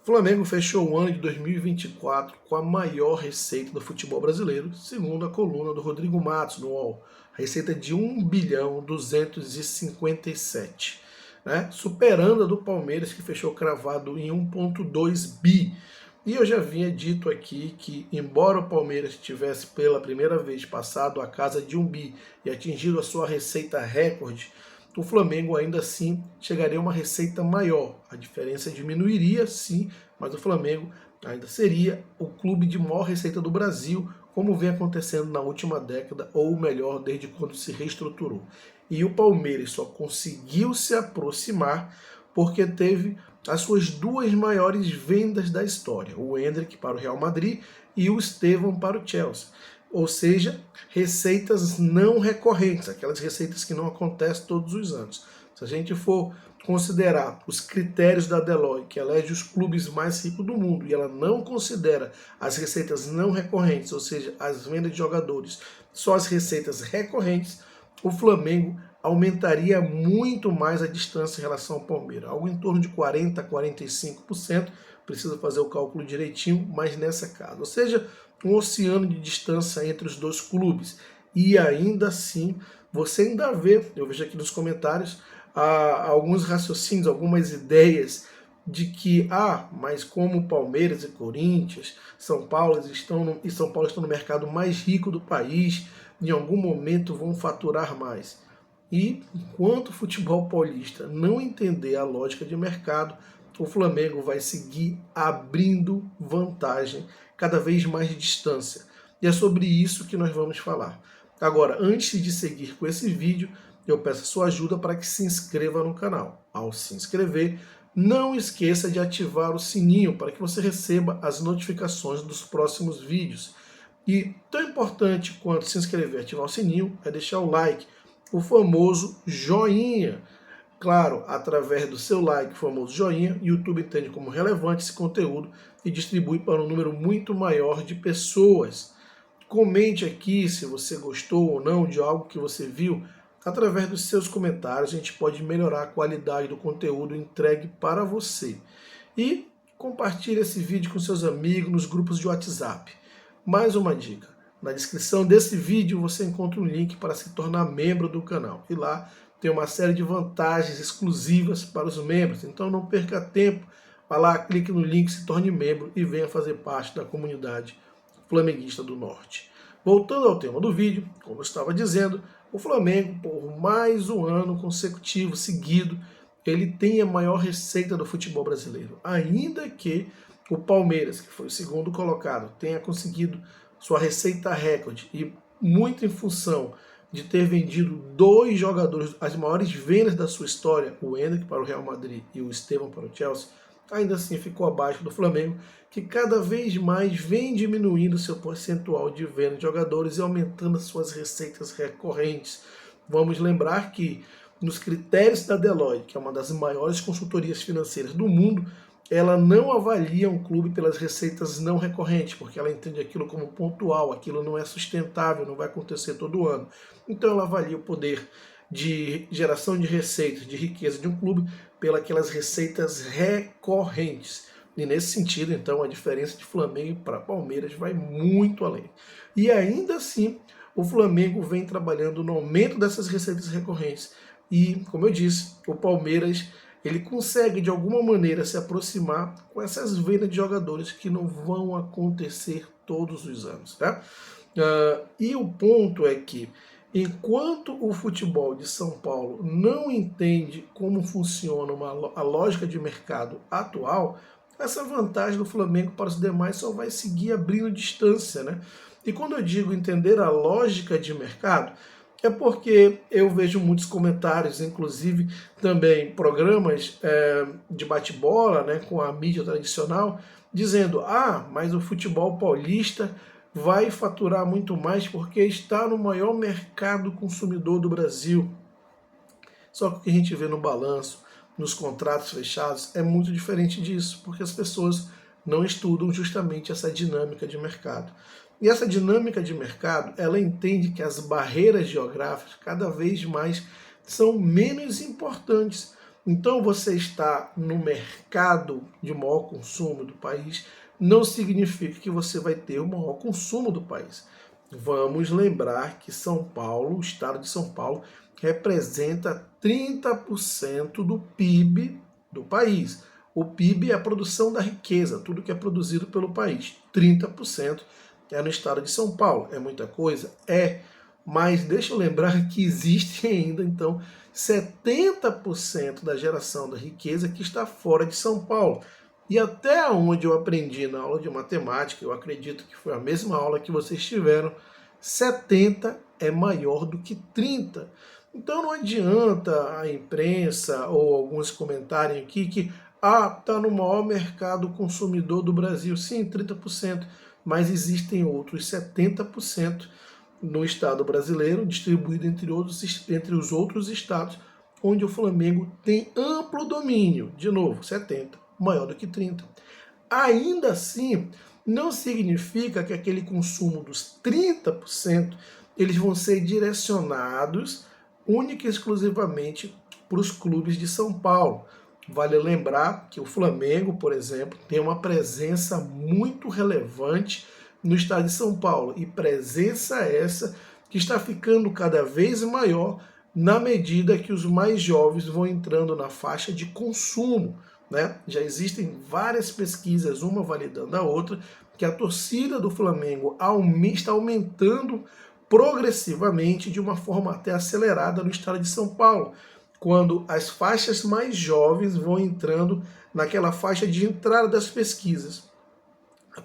O Flamengo fechou o ano de 2024 com a maior receita do futebol brasileiro, segundo a coluna do Rodrigo Matos, no UOL. A receita de 1,257 bilhão, né? Superando a do Palmeiras, que fechou cravado em 1,2 bi. E eu já havia dito aqui que, embora o Palmeiras tivesse pela primeira vez passado a casa de 1 bi e atingido a sua receita recorde, o Flamengo ainda assim chegaria a uma receita maior. A diferença diminuiria, sim, mas o Flamengo ainda seria o clube de maior receita do Brasil, como vem acontecendo na última década, ou melhor, desde quando se reestruturou. E o Palmeiras só conseguiu se aproximar porque teve as suas duas maiores vendas da história, o Endrick para o Real Madrid e o Estevão para o Chelsea. Ou seja, receitas não recorrentes, aquelas receitas que não acontecem todos os anos. Se a gente for considerar os critérios da Deloitte, que elege os clubes mais ricos do mundo, e ela não considera as receitas não recorrentes, ou seja, as vendas de jogadores, só as receitas recorrentes, o Flamengo aumentaria muito mais a distância em relação ao Palmeiras, algo em torno de 40% a 45%, precisa fazer o cálculo direitinho, mas nessa casa. Ou seja, um oceano de distância entre os dois clubes. E ainda assim, você ainda vê, eu vejo aqui nos comentários, alguns raciocínios, algumas ideias de que, mas como Palmeiras e Corinthians, São Paulo estão no mercado mais rico do país, em algum momento vão faturar mais. E enquanto o futebol paulista não entender a lógica de mercado, o Flamengo vai seguir abrindo vantagem, cada vez mais de distância. E é sobre isso que nós vamos falar. Agora, antes de seguir com esse vídeo, eu peço a sua ajuda para que se inscreva no canal. Ao se inscrever, não esqueça de ativar o sininho para que você receba as notificações dos próximos vídeos. E tão importante quanto se inscrever e ativar o sininho é deixar o like, o famoso joinha. Claro, através do seu like, o famoso joinha, o YouTube entende como relevante esse conteúdo e distribui para um número muito maior de pessoas. Comente aqui se você gostou ou não de algo que você viu. Através dos seus comentários, a gente pode melhorar a qualidade do conteúdo entregue para você. E compartilhe esse vídeo com seus amigos nos grupos de WhatsApp. Mais uma dica. Na descrição desse vídeo você encontra um link para se tornar membro do canal. E lá tem uma série de vantagens exclusivas para os membros. Então não perca tempo. Vá lá, clique no link, se torne membro e venha fazer parte da comunidade flamenguista do Norte. Voltando ao tema do vídeo, como eu estava dizendo, o Flamengo, por mais um ano consecutivo, seguido, ele tem a maior receita do futebol brasileiro. Ainda que o Palmeiras, que foi o segundo colocado, tenha conseguido sua receita recorde, e muito em função de ter vendido dois jogadores, as maiores vendas da sua história, o Endrick para o Real Madrid e o Estevão para o Chelsea, ainda assim ficou abaixo do Flamengo, que cada vez mais vem diminuindo seu percentual de venda de jogadores e aumentando as suas receitas recorrentes. Vamos lembrar que nos critérios da Deloitte, que é uma das maiores consultorias financeiras do mundo, ela não avalia um clube pelas receitas não recorrentes, porque ela entende aquilo como pontual, aquilo não é sustentável, não vai acontecer todo ano. Então ela avalia o poder de geração de receitas, de riqueza de um clube, pelas receitas recorrentes. E nesse sentido, então, a diferença de Flamengo para Palmeiras vai muito além. E ainda assim, o Flamengo vem trabalhando no aumento dessas receitas recorrentes. E, como eu disse, o Palmeiras ele consegue de alguma maneira se aproximar com essas vendas de jogadores que não vão acontecer todos os anos. Tá? E o ponto é que, enquanto o futebol de São Paulo não entende como funciona a lógica de mercado atual, essa vantagem do Flamengo para os demais só vai seguir abrindo distância. Né? E quando eu digo entender a lógica de mercado, é porque eu vejo muitos comentários, inclusive também programas de bate-bola, né, com a mídia tradicional, dizendo, mas o futebol paulista vai faturar muito mais porque está no maior mercado consumidor do Brasil. Só que o que a gente vê no balanço, nos contratos fechados, é muito diferente disso, porque as pessoas não estudam justamente essa dinâmica de mercado. E essa dinâmica de mercado, ela entende que as barreiras geográficas cada vez mais são menos importantes. Então você está no mercado de maior consumo do país, não significa que você vai ter o maior consumo do país. Vamos lembrar que São Paulo, o estado de São Paulo, representa 30% do PIB do país. O PIB é a produção da riqueza, tudo que é produzido pelo país. 30% é no estado de São Paulo. É muita coisa? É. Mas deixa eu lembrar que existe ainda, então, 70% da geração da riqueza que está fora de São Paulo. E até onde eu aprendi na aula de matemática, eu acredito que foi a mesma aula que vocês tiveram, 70 é maior do que 30. Então não adianta a imprensa ou alguns comentarem aqui que está no maior mercado consumidor do Brasil. Sim, 30%, mas existem outros 70% no estado brasileiro, distribuído entre os outros estados, onde o Flamengo tem amplo domínio. De novo, 70, maior do que 30. Ainda assim, não significa que aquele consumo dos 30% eles vão ser direcionados única e exclusivamente para os clubes de São Paulo. Vale lembrar que o Flamengo, por exemplo, tem uma presença muito relevante no estado de São Paulo, e presença essa que está ficando cada vez maior na medida que os mais jovens vão entrando na faixa de consumo, né? Já existem várias pesquisas, uma validando a outra, que a torcida do Flamengo está aumentando progressivamente, de uma forma até acelerada, no estado de São Paulo, quando as faixas mais jovens vão entrando naquela faixa de entrada das pesquisas.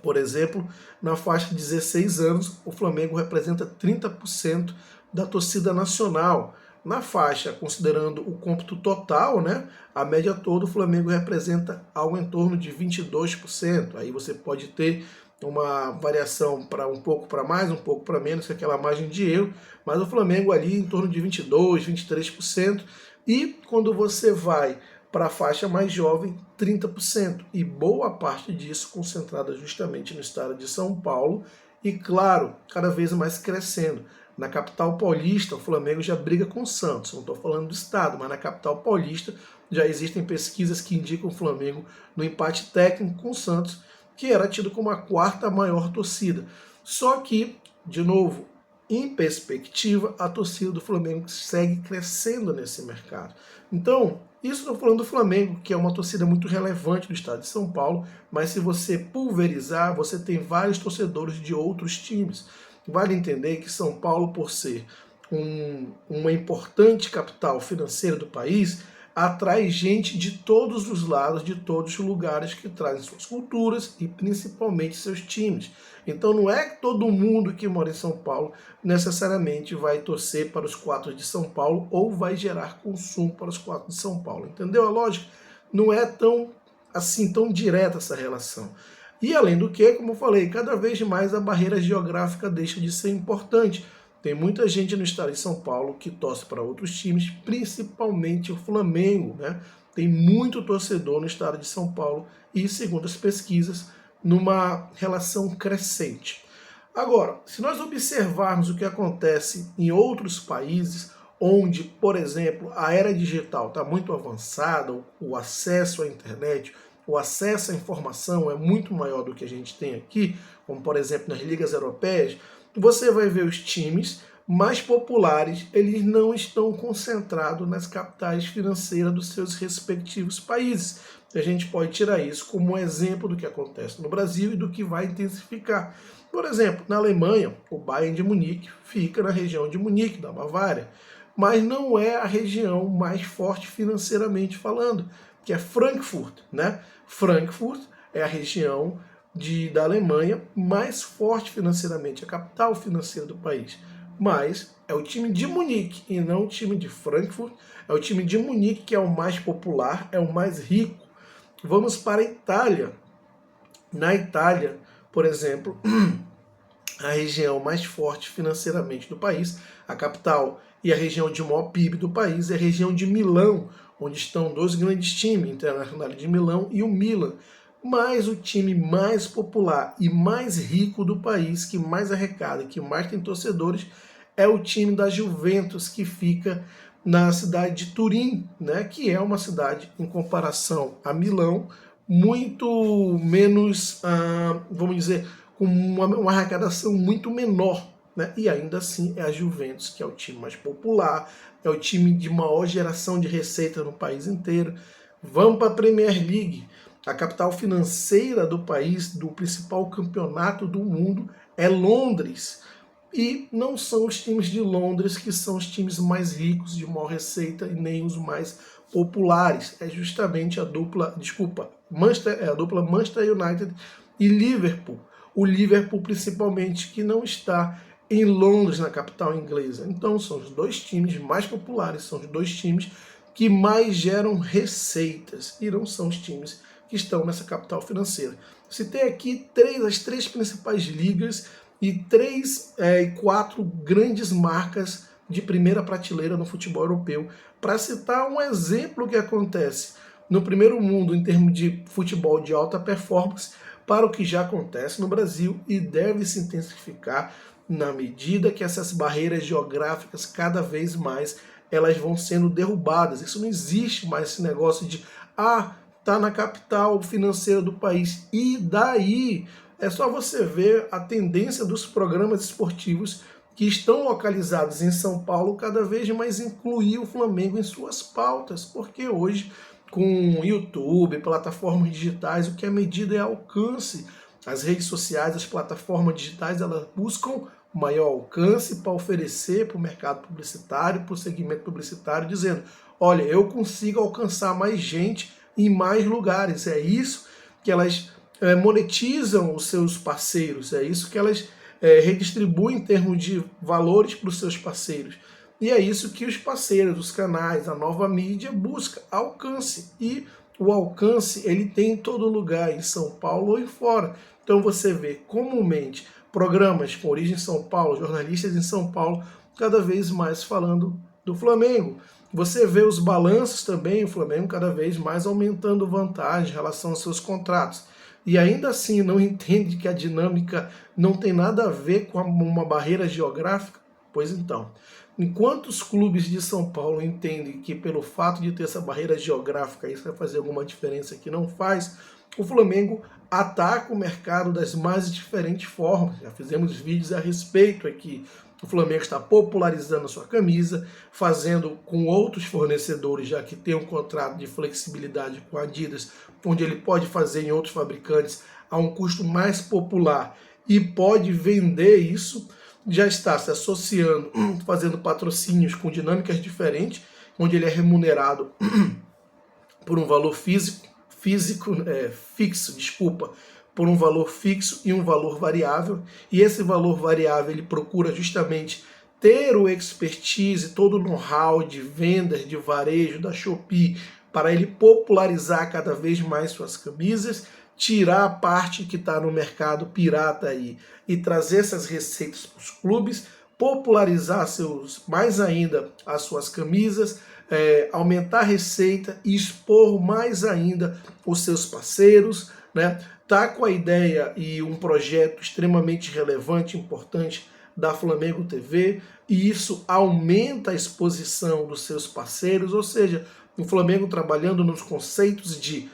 Por exemplo, na faixa de 16 anos, o Flamengo representa 30% da torcida nacional. Na faixa, considerando o cômputo total, né, a média toda, o Flamengo representa algo em torno de 22%. Aí você pode ter uma variação para um pouco para mais, um pouco para menos, que é aquela margem de erro, mas o Flamengo ali em torno de 22%, 23%. E quando você vai para a faixa mais jovem, 30%. E boa parte disso concentrada justamente no estado de São Paulo e, claro, cada vez mais crescendo. Na capital paulista, o Flamengo já briga com o Santos. Não estou falando do estado, mas na capital paulista já existem pesquisas que indicam o Flamengo no empate técnico com o Santos, que era tido como a quarta maior torcida. Só que, de novo, em perspectiva, a torcida do Flamengo segue crescendo nesse mercado. Então, isso estou falando do Flamengo, que é uma torcida muito relevante do estado de São Paulo, mas se você pulverizar, você tem vários torcedores de outros times. Vale entender que São Paulo, por ser uma importante capital financeira do país, atrai gente de todos os lados, de todos os lugares, que trazem suas culturas e principalmente seus times. Então não é que todo mundo que mora em São Paulo necessariamente vai torcer para os 4 de São Paulo ou vai gerar consumo para os 4 de São Paulo. Entendeu a lógica? Não é tão direta essa relação. E além do que, como eu falei, cada vez mais a barreira geográfica deixa de ser importante. Tem muita gente no estado de São Paulo que torce para outros times, principalmente o Flamengo, né? Tem muito torcedor no estado de São Paulo e, segundo as pesquisas, numa relação crescente. Agora, se nós observarmos o que acontece em outros países, onde, por exemplo, a era digital está muito avançada, o acesso à internet, o acesso à informação é muito maior do que a gente tem aqui, como por exemplo nas ligas europeias, você vai ver os times mais populares, eles não estão concentrados nas capitais financeiras dos seus respectivos países. A gente pode tirar isso como um exemplo do que acontece no Brasil e do que vai intensificar. Por exemplo, na Alemanha, o Bayern de Munique fica na região de Munique, da Bavária, mas não é a região mais forte financeiramente falando, que é Frankfurt, né? Frankfurt é a região da Alemanha mais forte financeiramente, a capital financeira do país. Mas é o time de Munique e não o time de Frankfurt. É o time de Munique que é o mais popular, é o mais rico. Vamos para a Itália. Na Itália, por exemplo, a região mais forte financeiramente do país, a capital e a região de maior PIB do país é a região de Milão, onde estão dois grandes times, o Internacional de Milão e o Milan. Mas o time mais popular e mais rico do país, que mais arrecada e que mais tem torcedores, é o time da Juventus, que fica na cidade de Turim, né, que é uma cidade, em comparação a Milão, muito menos, vamos dizer, com uma arrecadação muito menor, né? E ainda assim é a Juventus, que é o time mais popular, é o time de maior geração de receita no país inteiro. Vamos para a Premier League, a capital financeira do país, do principal campeonato do mundo, é Londres. E não são os times de Londres que são os times mais ricos, de maior receita, e nem os mais populares. É justamente a dupla Manchester United e Liverpool. O Liverpool, principalmente, que não está em Londres, na capital inglesa. Então, são os dois times mais populares, são os dois times que mais geram receitas, e não são os times que estão nessa capital financeira. Citei aqui as três principais ligas e quatro grandes marcas de primeira prateleira no futebol europeu, para citar um exemplo que acontece no primeiro mundo em termos de futebol de alta performance, para o que já acontece no Brasil e deve se intensificar na medida que essas barreiras geográficas cada vez mais elas vão sendo derrubadas. Isso não existe mais, esse negócio de tá na capital financeira do país. E daí? É só você ver a tendência dos programas esportivos que estão localizados em São Paulo cada vez mais incluir o Flamengo em suas pautas, porque hoje, com YouTube, plataformas digitais, o que é medido é alcance. As redes sociais, as plataformas digitais, elas buscam maior alcance para oferecer para o mercado publicitário, para o segmento publicitário, dizendo, olha, eu consigo alcançar mais gente em mais lugares. É isso que elas monetizam os seus parceiros, é isso que elas redistribuem em termos de valores para os seus parceiros. E é isso que os parceiros, os canais, a nova mídia busca, alcance. E o alcance ele tem em todo lugar, em São Paulo ou em fora. Então você vê comumente programas com origem em São Paulo, jornalistas em São Paulo, cada vez mais falando do Flamengo. Você vê os balanços também, o Flamengo cada vez mais aumentando vantagem em relação aos seus contratos. E ainda assim não entende que a dinâmica não tem nada a ver com uma barreira geográfica? Pois então, enquanto os clubes de São Paulo entendem que pelo fato de ter essa barreira geográfica isso vai fazer alguma diferença que não faz, o Flamengo ataca o mercado das mais diferentes formas. Já fizemos vídeos a respeito aqui. O Flamengo está popularizando a sua camisa, fazendo com outros fornecedores, já que tem um contrato de flexibilidade com a Adidas, onde ele pode fazer em outros fabricantes a um custo mais popular e pode vender isso. Já está se associando, fazendo patrocínios com dinâmicas diferentes, onde ele é remunerado por um valor fixo, por um valor fixo e um valor variável, e esse valor variável ele procura justamente ter o expertise, todo o know-how de vendas, de varejo da Shopee, para ele popularizar cada vez mais suas camisas, tirar a parte que está no mercado pirata aí e trazer essas receitas para os clubes, popularizar mais ainda as suas camisas, aumentar a receita e expor mais ainda os seus parceiros, né? Tá com a ideia e um projeto extremamente relevante, importante da Flamengo TV, e isso aumenta a exposição dos seus parceiros, ou seja, o Flamengo trabalhando nos conceitos de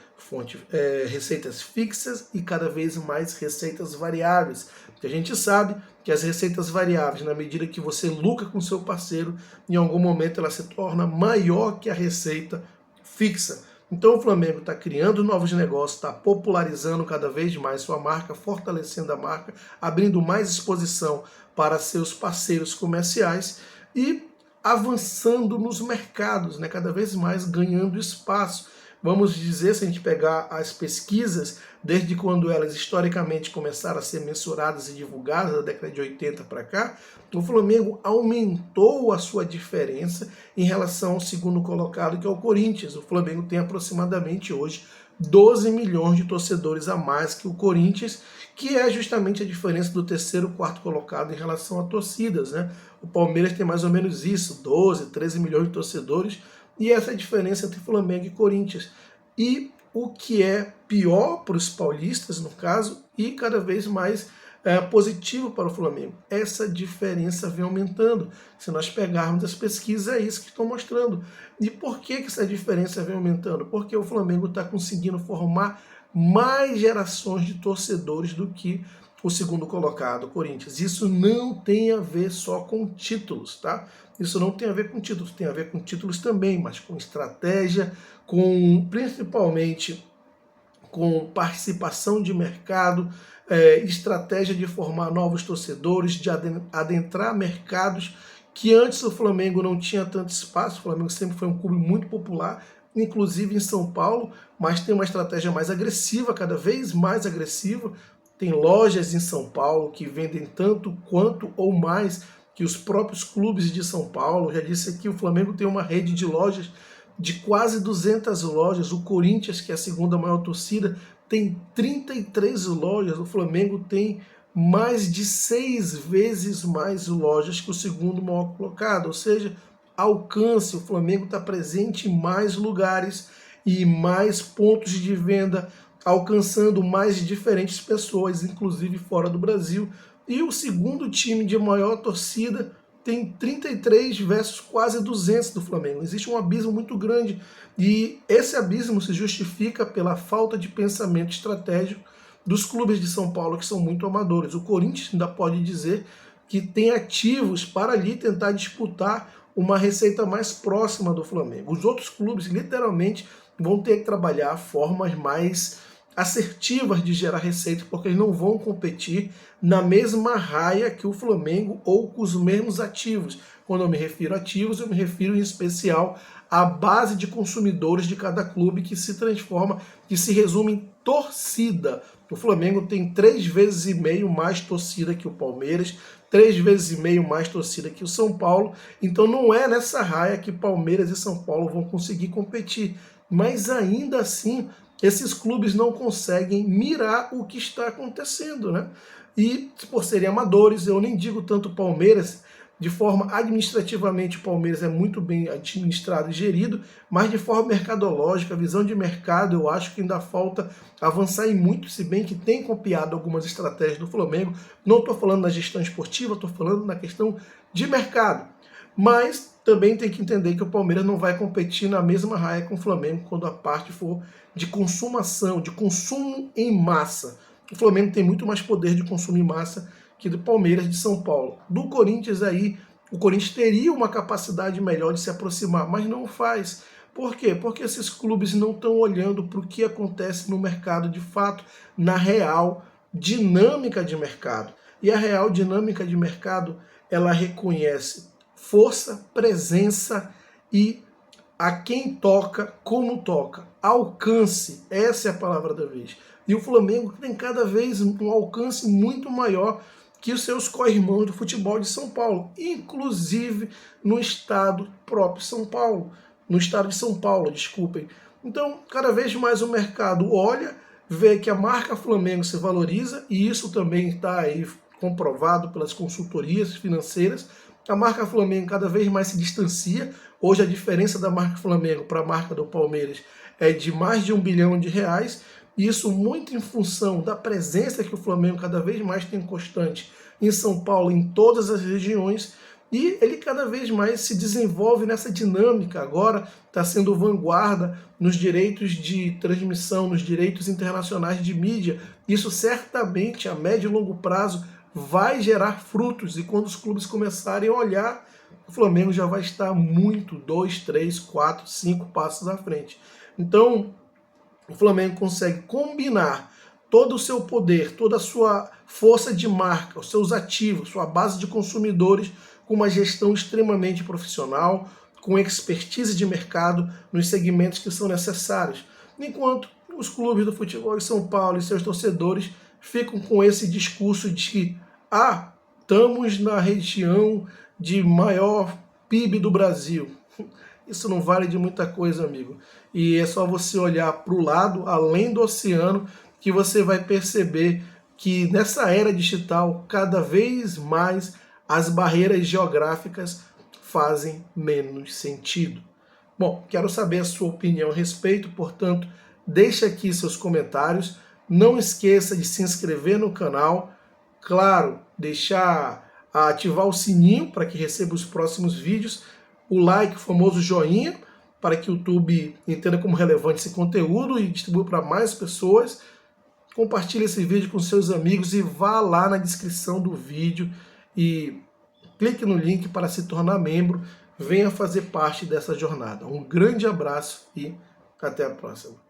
receitas fixas e cada vez mais receitas variáveis. Porque a gente sabe que as receitas variáveis, na medida que você lucra com seu parceiro, em algum momento ela se torna maior que a receita fixa. Então o Flamengo está criando novos negócios, está popularizando cada vez mais sua marca, fortalecendo a marca, abrindo mais exposição para seus parceiros comerciais e avançando nos mercados, né? Cada vez mais ganhando espaço. Vamos dizer, se a gente pegar as pesquisas, desde quando elas historicamente começaram a ser mensuradas e divulgadas, da década de 80 para cá, o Flamengo aumentou a sua diferença em relação ao segundo colocado, que é o Corinthians. O Flamengo tem aproximadamente hoje 12 milhões de torcedores a mais que o Corinthians, que é justamente a diferença do terceiro e quarto colocado em relação a torcidas, né? O Palmeiras tem mais ou menos isso, 12, 13 milhões de torcedores, e essa é a diferença entre Flamengo e Corinthians. E o que é pior para os paulistas, no caso, e cada vez mais positivo para o Flamengo. Essa diferença vem aumentando. Se nós pegarmos as pesquisas, é isso que estão mostrando. E por que essa diferença vem aumentando? Porque o Flamengo está conseguindo formar mais gerações de torcedores do que o segundo colocado, o Corinthians. Isso não tem a ver só com títulos, tá? Isso não tem a ver com títulos, tem a ver com títulos também, mas com estratégia, com principalmente com participação de mercado, estratégia de formar novos torcedores, de adentrar mercados que antes o Flamengo não tinha tanto espaço. O Flamengo sempre foi um clube muito popular, inclusive em São Paulo, mas tem uma estratégia mais agressiva, cada vez mais agressiva. Tem lojas em São Paulo que vendem tanto quanto ou mais que os próprios clubes de São Paulo. Já disse aqui, o Flamengo tem uma rede de lojas de quase 200 lojas. O Corinthians, que é a segunda maior torcida, tem 33 lojas. O Flamengo tem mais de 6 vezes mais lojas que o segundo maior colocado. Ou seja, alcance, o Flamengo está presente em mais lugares e mais pontos de venda, alcançando mais diferentes pessoas, inclusive fora do Brasil. E o segundo time de maior torcida tem 33 versus quase 200 do Flamengo. Existe um abismo muito grande e esse abismo se justifica pela falta de pensamento estratégico dos clubes de São Paulo, que são muito amadores. O Corinthians ainda pode dizer que tem ativos para ali tentar disputar uma receita mais próxima do Flamengo. Os outros clubes, literalmente, vão ter que trabalhar formas mais assertivas de gerar receita, porque eles não vão competir na mesma raia que o Flamengo ou com os mesmos ativos. Quando eu me refiro a ativos, eu me refiro em especial à base de consumidores de cada clube, que se transforma, que se resume em torcida. O Flamengo tem 3,5 vezes mais torcida que o Palmeiras, 3,5 vezes mais torcida que o São Paulo. Então não é nessa raia que Palmeiras e São Paulo vão conseguir competir. Mas ainda assim, esses clubes não conseguem mirar o que está acontecendo, né? E por serem amadores, eu nem digo tanto Palmeiras, de forma administrativamente o Palmeiras é muito bem administrado e gerido, mas de forma mercadológica, visão de mercado, eu acho que ainda falta avançar em muito, se bem que tem copiado algumas estratégias do Flamengo. Não estou falando na gestão esportiva, estou falando na questão de mercado. Mas também tem que entender que o Palmeiras não vai competir na mesma raia com o Flamengo quando a parte for de consumação, de consumo em massa. O Flamengo tem muito mais poder de consumo em massa que do Palmeiras de São Paulo. Do Corinthians aí, o Corinthians teria uma capacidade melhor de se aproximar, mas não faz. Por quê? Porque esses clubes não estão olhando para o que acontece no mercado de fato, na real dinâmica de mercado. E a real dinâmica de mercado, ela reconhece força, presença e a quem toca, como toca. Alcance, essa é a palavra da vez. E o Flamengo tem cada vez um alcance muito maior que os seus co-irmãos do futebol de São Paulo, inclusive no estado próprio São Paulo, no estado de São Paulo, desculpem. Então, cada vez mais o mercado olha, vê que a marca Flamengo se valoriza, e isso também está aí comprovado pelas consultorias financeiras. A marca Flamengo cada vez mais se distancia. Hoje a diferença da marca Flamengo para a marca do Palmeiras é de mais de R$1 bilhão. Isso muito em função da presença que o Flamengo cada vez mais tem constante em São Paulo, em todas as regiões, e ele cada vez mais se desenvolve nessa dinâmica. Agora está sendo vanguarda nos direitos de transmissão, nos direitos internacionais de mídia. Isso certamente a médio e longo prazo vai gerar frutos, e quando os clubes começarem a olhar, o Flamengo já vai estar muito 2, 3, 4, 5 passos à frente. Então, o Flamengo consegue combinar todo o seu poder, toda a sua força de marca, os seus ativos, sua base de consumidores, com uma gestão extremamente profissional, com expertise de mercado nos segmentos que são necessários. Enquanto os clubes do futebol de São Paulo e seus torcedores ficam com esse discurso de que estamos na região de maior PIB do Brasil. Isso não vale de muita coisa, amigo. E é só você olhar para o lado, além do oceano, que você vai perceber que nessa era digital, cada vez mais as barreiras geográficas fazem menos sentido. Bom, quero saber a sua opinião a respeito, portanto, deixe aqui seus comentários. Não esqueça de se inscrever no canal, Claro, ativar o sininho para que receba os próximos vídeos, o like, o famoso joinha, para que o YouTube entenda como relevante esse conteúdo e distribua para mais pessoas. Compartilhe esse vídeo com seus amigos e vá lá na descrição do vídeo e clique no link para se tornar membro. Venha fazer parte dessa jornada. Um grande abraço e até a próxima.